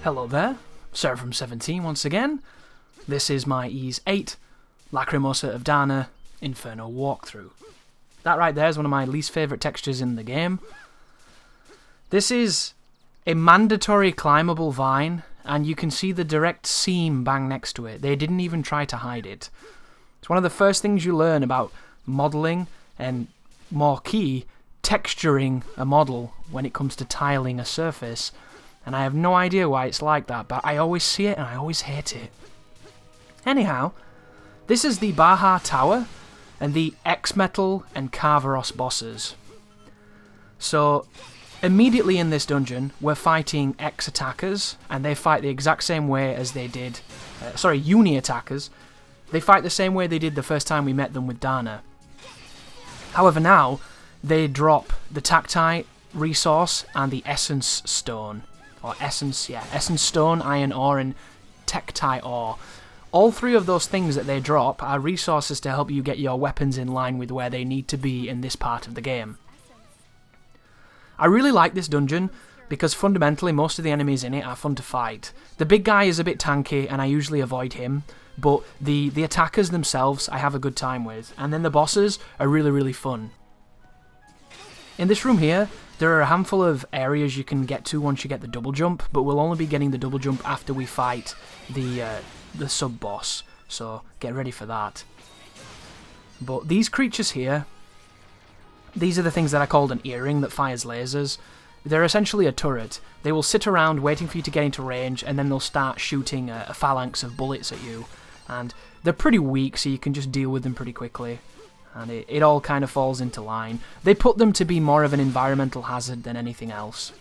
Hello there, Seraphim17 once again. This is my Ys VIII, Lacrimosa of Dana, Inferno walkthrough. That right there is one of my least favourite textures in the game. This is a mandatory climbable vine, and you can see the direct seam bang next to it. They didn't even try to hide it. It's one of the first things you learn about modelling and, more key, texturing a model when it comes to tiling a surface. And I have no idea why it's like that, but I always see it and I always hate it. Anyhow, this is the Baja Tower and the Exmetal and Carveros bosses. So, immediately in this dungeon, we're fighting X-attackers, and they fight the exact same way as they did... Uni-attackers. They fight the same way they did the first time we met them with Dana. However now, they drop the Tactite resource and the Essence Stone. Or Essence Stone, Iron Ore, and Tectite Ore. All three of those things that they drop are resources to help you get your weapons in line with where they need to be in this part of the game. I really like this dungeon because fundamentally most of the enemies in it are fun to fight. The big guy is a bit tanky and I usually avoid him, but the attackers themselves I have a good time with, and then the bosses are really fun. In this room here, there are a handful of areas you can get to once you get the double jump, but we'll only be getting the double jump after we fight the sub-boss, so get ready for that. But these creatures here, these are the things that I called an earring that fires lasers. They're essentially a turret. They will sit around waiting for you to get into range, and then they'll start shooting a phalanx of bullets at you. And they're pretty weak, so you can just deal with them pretty quickly. And it all kind of falls into line. They put them to be more of an environmental hazard than anything else.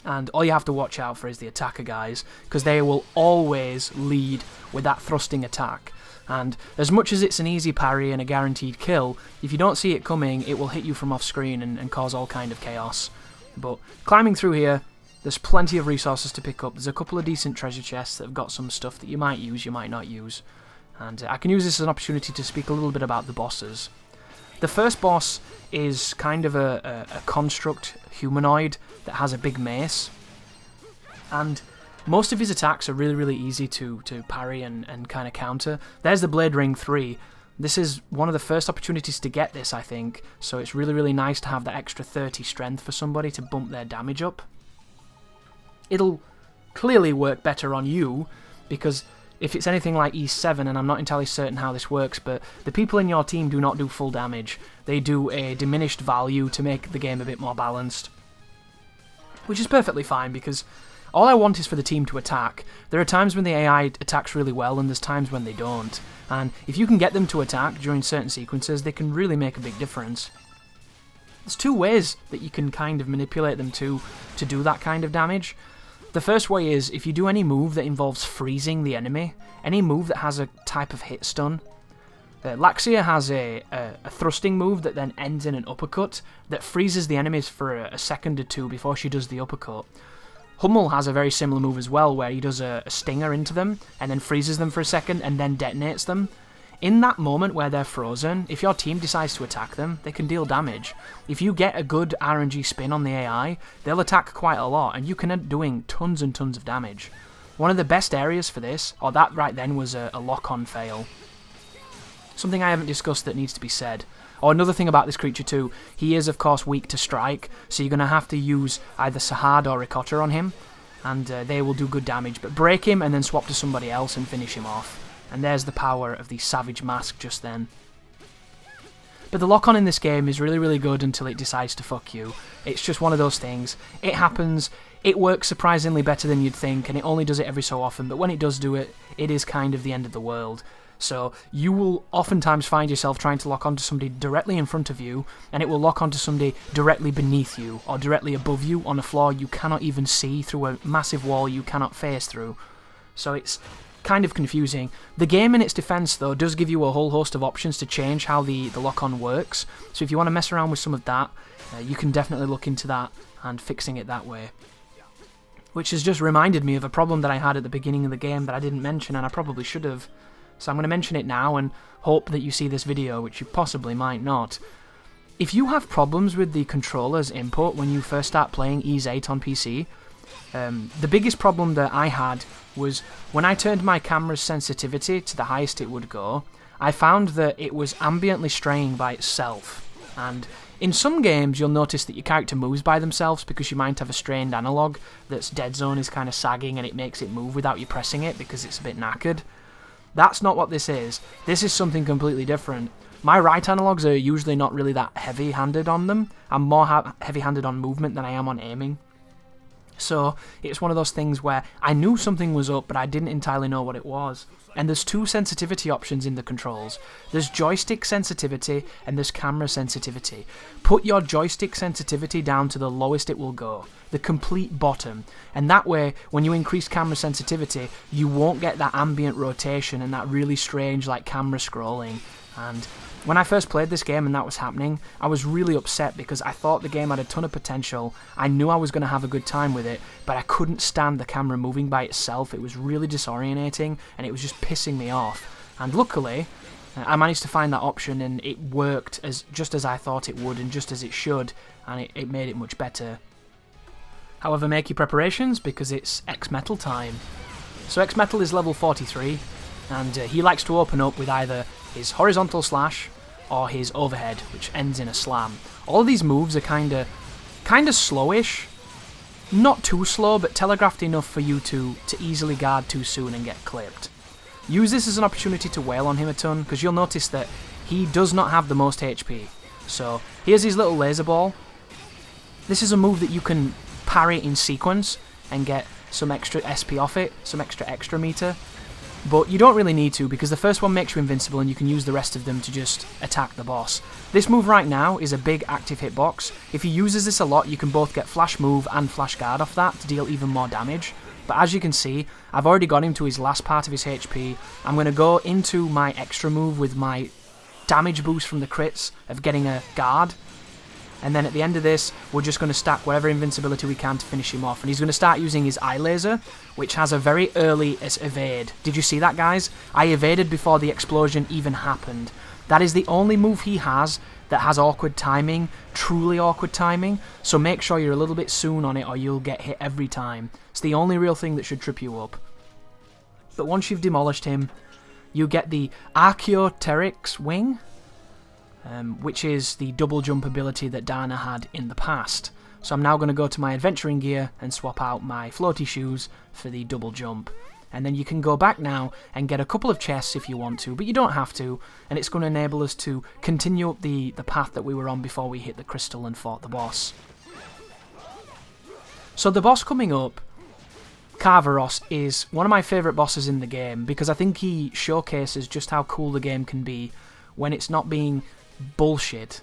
And all you have to watch out for is the attacker guys, because they will always lead with that thrusting attack. And as much as it's an easy parry and a guaranteed kill, if you don't see it coming, it will hit you from off screen and cause all kind of chaos. But climbing through here, there's plenty of resources to pick up. There's a couple of decent treasure chests that have got some stuff that you might use, you might not use. And I can use this as an opportunity to speak a little bit about the bosses. The first boss is kind of a construct humanoid that has a big mace. And most of his attacks are really easy to parry and kind of counter. There's the Blade Ring 3. This is one of the first opportunities to get this, I think. So it's really nice to have that extra 30 strength for somebody to bump their damage up. It'll clearly work better on you, because if it's anything like Ys VII, and I'm not entirely certain how this works, but the people in your team do not do full damage. They do a diminished value to make the game a bit more balanced. Which is perfectly fine, because all I want is for the team to attack. There are times when the AI attacks really well, and there's times when they don't. And if you can get them to attack during certain sequences, they can really make a big difference. There's two ways that you can kind of manipulate them to do that kind of damage. The first way is, if you do any move that involves freezing the enemy, any move that has a type of hit stun. Laxia has a thrusting move that then ends in an uppercut that freezes the enemies for a second or two before she does the uppercut. Hummel has a very similar move as well, where he does a stinger into them and then freezes them for a second and then detonates them. In that moment where they're frozen, if your team decides to attack them, they can deal damage. If you get a good RNG spin on the AI, they'll attack quite a lot, and you can end up doing tons and tons of damage. One of the best areas for this, or that right then, was a lock-on fail. Something I haven't discussed that needs to be said. Oh, another thing about this creature too, he is of course weak to strike, so you're going to have to use either Sahad or Ricotta on him, and they will do good damage, but break him and then swap to somebody else and finish him off. And there's the power of the Savage Mask just then. But the lock-on in this game is really good until it decides to fuck you. It's just one of those things. It happens, it works surprisingly better than you'd think, and it only does it every so often, but when it does do it, it is kind of the end of the world. So you will oftentimes find yourself trying to lock onto somebody directly in front of you, and it will lock onto somebody directly beneath you, or directly above you on a floor you cannot even see through a massive wall you cannot phase through. So it's kind of confusing. The game in its defense though does give you a whole host of options to change how the lock-on works, so if you want to mess around with some of that, you can definitely look into that and fixing it that way. Which has just reminded me of a problem that I had at the beginning of the game that I didn't mention, and I probably should have. So I'm going to mention it now and hope that you see this video, which you possibly might not. If you have problems with the controller's input when you first start playing Ys VIII on PC, The biggest problem that I had was when I turned my camera's sensitivity to the highest it would go, I found that it was ambiently straying by itself. And in some games you'll notice that your character moves by themselves because you might have a strained analog that's dead zone is kind of sagging and it makes it move without you pressing it because it's a bit knackered. That's not what this is. This is something completely different. My right analogs are usually not really that heavy-handed on them. I'm more heavy-handed on movement than I am on aiming. So it's one of those things where I knew something was up, but I didn't entirely know what it was. And there's two sensitivity options in the controls. There's joystick sensitivity and there's camera sensitivity. Put your joystick sensitivity down to the lowest it will go, the complete bottom. And that way, when you increase camera sensitivity, you won't get that ambient rotation and that really strange like camera scrolling. And when I first played this game and that was happening, I was really upset because I thought the game had a ton of potential. I knew I was going to have a good time with it, but I couldn't stand the camera moving by itself. It was really disorientating and it was just pissing me off. And luckily, I managed to find that option and it worked just as I thought it would and just as it should, and it made it much better. However, make your preparations because it's Exmetal time. So Exmetal is level 43, and he likes to open up with either his horizontal slash or his overhead, which ends in a slam. All of these moves are kind of slowish, not too slow, but telegraphed enough for you to easily guard too soon and get clipped. Use this as an opportunity to wail on him a ton, because you'll notice that he does not have the most HP. So here's his little laser ball. This is a move that you can parry in sequence and get some extra SP off it, some extra meter. But you don't really need to, because the first one makes you invincible and you can use the rest of them to just attack the boss. This move right now is a big active hitbox. If he uses this a lot, you can both get flash move and flash guard off that to deal even more damage. But as you can see, I've already got him to his last part of his HP. I'm going to go into my extra move with my damage boost from the crits of getting a guard. And then at the end of this, we're just going to stack whatever invincibility we can to finish him off. And he's going to start using his eye laser, which has a very early evade. Did you see that, guys? I evaded before the explosion even happened. That is the only move he has that has awkward timing, truly awkward timing. So make sure you're a little bit soon on it or you'll get hit every time. It's the only real thing that should trip you up. But once you've demolished him, you get the Archaeopteryx wing, which is the double jump ability that Dana had in the past. So I'm now going to go to my adventuring gear and swap out my floaty shoes for the double jump. And then you can go back now and get a couple of chests if you want to, but you don't have to, and it's going to enable us to continue up the path that we were on before we hit the crystal and fought the boss. So the boss coming up, Carveros, is one of my favourite bosses in the game because I think he showcases just how cool the game can be when it's not being bullshit.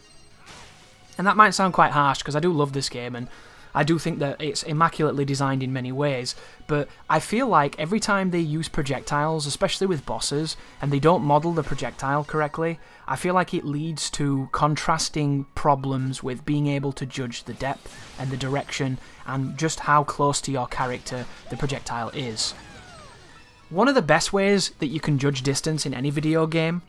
And that might sound quite harsh because I do love this game and I do think that it's immaculately designed in many ways, but I feel like every time they use projectiles, especially with bosses, and they don't model the projectile correctly, I feel like it leads to contrasting problems with being able to judge the depth and the direction and just how close to your character the projectile is. One of the best ways that you can judge distance in any video game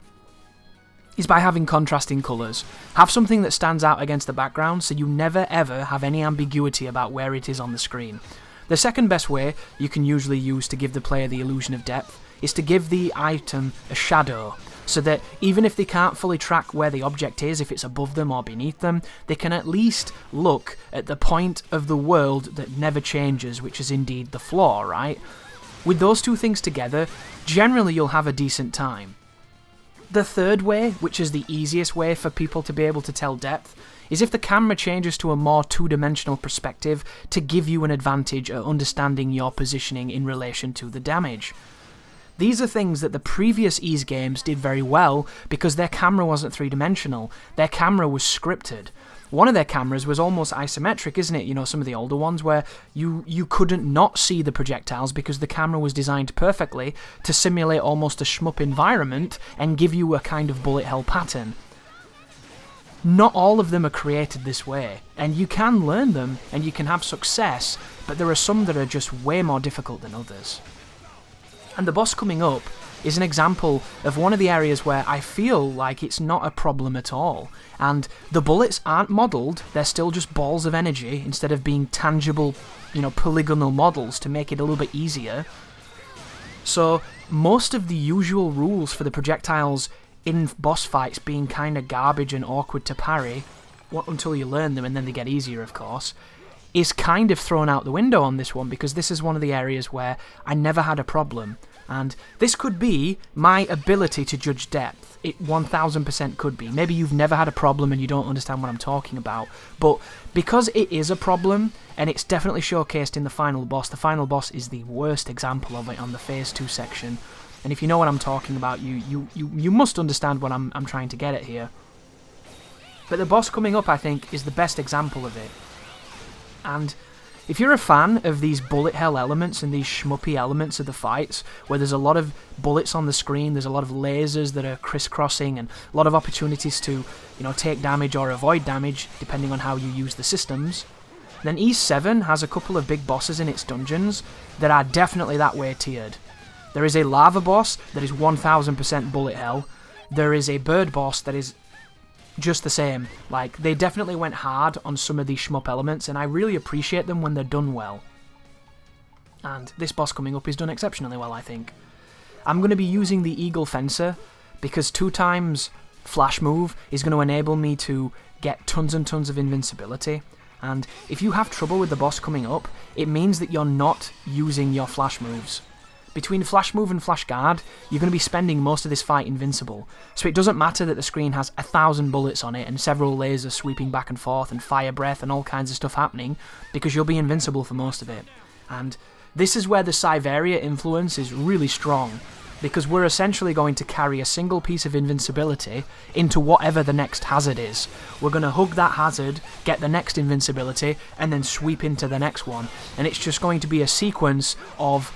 is by having contrasting colours. Have something that stands out against the background so you never ever have any ambiguity about where it is on the screen. The second best way you can usually use to give the player the illusion of depth is to give the item a shadow, so that even if they can't fully track where the object is, if it's above them or beneath them, they can at least look at the point of the world that never changes, which is indeed the floor, right? With those two things together, generally you'll have a decent time. The third way, which is the easiest way for people to be able to tell depth, is if the camera changes to a more two-dimensional perspective to give you an advantage at understanding your positioning in relation to the damage. These are things that the previous Ys games did very well because their camera wasn't three-dimensional, their camera was scripted. One of their cameras was almost isometric, isn't it? You know, some of the older ones where you couldn't not see the projectiles because the camera was designed perfectly to simulate almost a shmup environment and give you a kind of bullet hell pattern. Not all of them are created this way, and you can learn them and you can have success, but there are some that are just way more difficult than others. And the boss coming up is an example of one of the areas where I feel like it's not a problem at all. And the bullets aren't modelled, they're still just balls of energy instead of being tangible, polygonal models to make it a little bit easier. So most of the usual rules for the projectiles in boss fights being kind of garbage and awkward to parry, until you learn them and then they get easier of course, is kind of thrown out the window on this one, because this is one of the areas where I never had a problem. And this could be my ability to judge depth. It 1000% could be. Maybe you've never had a problem and you don't understand what I'm talking about. But because it is a problem, and it's definitely showcased in the final boss is the worst example of it on the Phase 2 section. And if you know what I'm talking about, you must understand what I'm trying to get at here. But the boss coming up, I think, is the best example of it. And if you're a fan of these bullet hell elements and these shmuppy elements of the fights, where there's a lot of bullets on the screen, there's a lot of lasers that are crisscrossing, and a lot of opportunities to, take damage or avoid damage, depending on how you use the systems, then Ys VII has a couple of big bosses in its dungeons that are definitely that way tiered. There is a lava boss that is 1000% bullet hell. There is a bird boss that is just the same. Like, they definitely went hard on some of these shmup elements, and I really appreciate them when they're done well. And this boss coming up is done exceptionally well, I think. I'm going to be using the Eagle Fencer, because 2 times flash move is going to enable me to get tons and tons of invincibility. And if you have trouble with the boss coming up, it means that you're not using your flash moves. Between Flash Move and Flash Guard, you're going to be spending most of this fight invincible, so it doesn't matter that the screen has 1,000 bullets on it and several lasers sweeping back and forth and fire breath and all kinds of stuff happening, because you'll be invincible for most of it. And this is where the Cyveria influence is really strong, because we're essentially going to carry a single piece of invincibility into whatever the next hazard is. We're going to hug that hazard, get the next invincibility, and then sweep into the next one, and it's just going to be a sequence of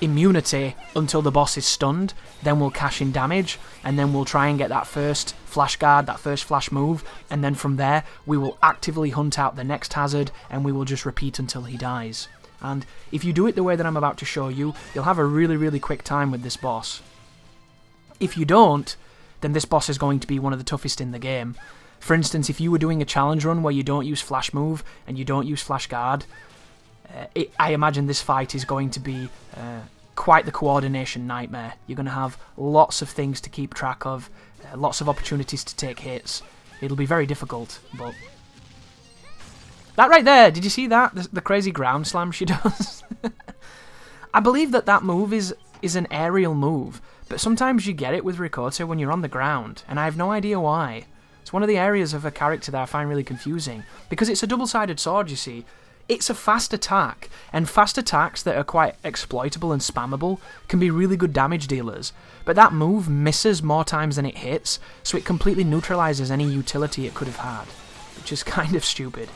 immunity until the boss is stunned, then we'll cash in damage, and then we'll try and get that first flash guard, that first flash move, and then from there we will actively hunt out the next hazard, and we will just repeat until he dies. And if you do it the way that I'm about to show you, you'll have a really, really quick time with this boss. If you don't, then this boss is going to be one of the toughest in the game. For instance, if you were doing a challenge run where you don't use flash move and you don't use flash guard, I imagine this fight is going to be quite the coordination nightmare. You're going to have lots of things to keep track of, lots of opportunities to take hits. It'll be very difficult, but... That right there, did you see that? The crazy ground slam she does? I believe that move is an aerial move, but sometimes you get it with Rikoto when you're on the ground, and I have no idea why. It's one of the areas of a character that I find really confusing, because it's a double-sided sword, you see. It's a fast attack, and fast attacks that are quite exploitable and spammable can be really good damage dealers, but that move misses more times than it hits, so it completely neutralises any utility it could have had, which is kind of stupid.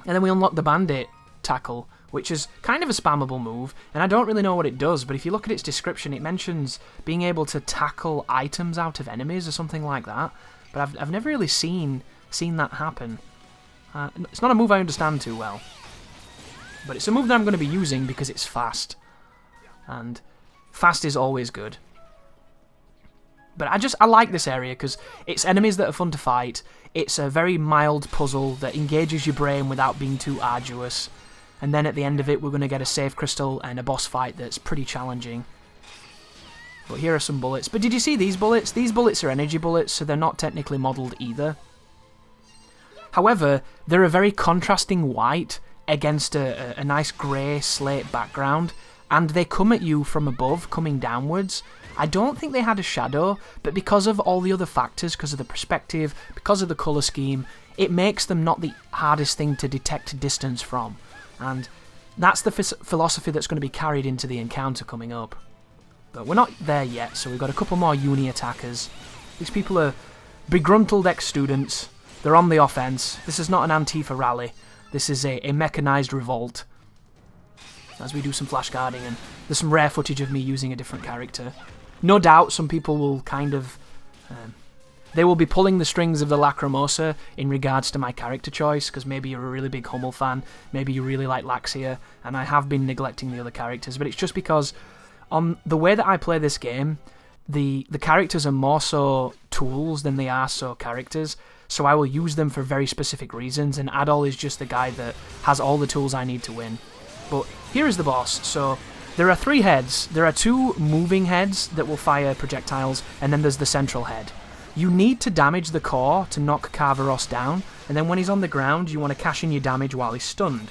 And then we unlock the Bandit tackle, which is kind of a spammable move, and I don't really know what it does, but if you look at its description, it mentions being able to tackle items out of enemies or something like that, but I've never really seen that happen. It's not a move I understand too well, but it's a move that I'm going to be using because it's fast, and fast is always good. But I like this area because it's enemies that are fun to fight, it's a very mild puzzle that engages your brain without being too arduous, and then at the end of it we're going to get a save crystal and a boss fight that's pretty challenging. But here are some bullets. But did you see these bullets? These bullets are energy bullets, so they're not technically modelled either. However, they're a very contrasting white against a nice grey slate background, and they come at you from above, coming downwards. I don't think they had a shadow, but because of all the other factors, because of the perspective, because of the colour scheme, it makes them not the hardest thing to detect distance from. And that's the philosophy that's going to be carried into the encounter coming up. But we're not there yet, so we've got a couple more uni attackers. These people are begruntled ex-students. They're on the offense. This is not an Antifa rally. This is a mechanized revolt. As we do some flash guarding, and there's some rare footage of me using a different character. No doubt some people will kind of... they will be pulling the strings of the Lacrimosa in regards to my character choice, because maybe you're a really big Hummel fan, maybe you really like Laxia, and I have been neglecting the other characters, but it's just because On the way that I play this game, the characters are more so tools than they are so characters, so I will use them for very specific reasons, and Adol is just the guy that has all the tools I need to win. But here is the boss. So there are 3 heads. There are 2 moving heads that will fire projectiles, and then there's the central head. You need to damage the core to knock Carveros down, and then when he's on the ground, you want to cash in your damage while he's stunned.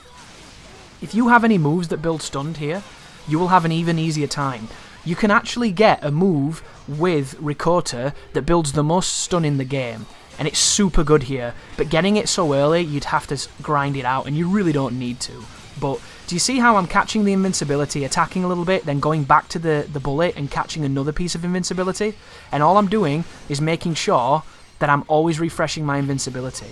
If you have any moves that build stunned here, you will have an even easier time. You can actually get a move with Ricotta that builds the most stun in the game, and it's super good here, but getting it so early, you'd have to grind it out, and you really don't need to. But do you see how I'm catching the invincibility, attacking a little bit, then going back to the bullet and catching another piece of invincibility? And all I'm doing is making sure that I'm always refreshing my invincibility.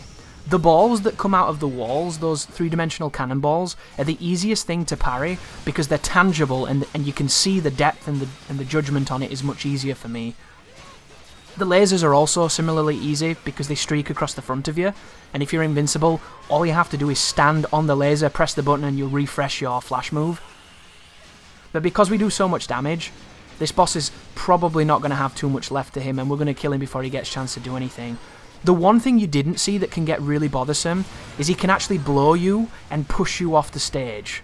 The balls that come out of the walls, those 3-dimensional cannonballs, are the easiest thing to parry because they're tangible and you can see the depth and the judgment on it is much easier for me. The lasers are also similarly easy because they streak across the front of you, and if you're invincible, all you have to do is stand on the laser, press the button, and you'll refresh your flash move. But because we do so much damage, this boss is probably not going to have too much left to him, and we're going to kill him before he gets a chance to do anything. The one thing you didn't see that can get really bothersome is he can actually blow you and push you off the stage.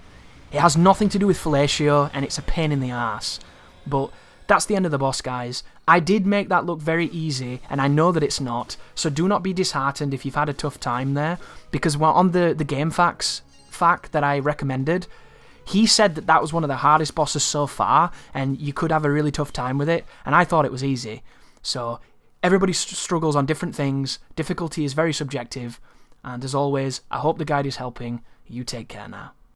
It has nothing to do with fellatio, and it's a pain in the arse. But that's the end of the boss, guys. I did make that look very easy, and I know that it's not, so do not be disheartened if you've had a tough time there, because on the Game Facts fact that I recommended, he said that that was one of the hardest bosses so far, and you could have a really tough time with it, and I thought it was easy. So everybody struggles on different things, difficulty is very subjective, and as always, I hope the guide is helping. You take care now.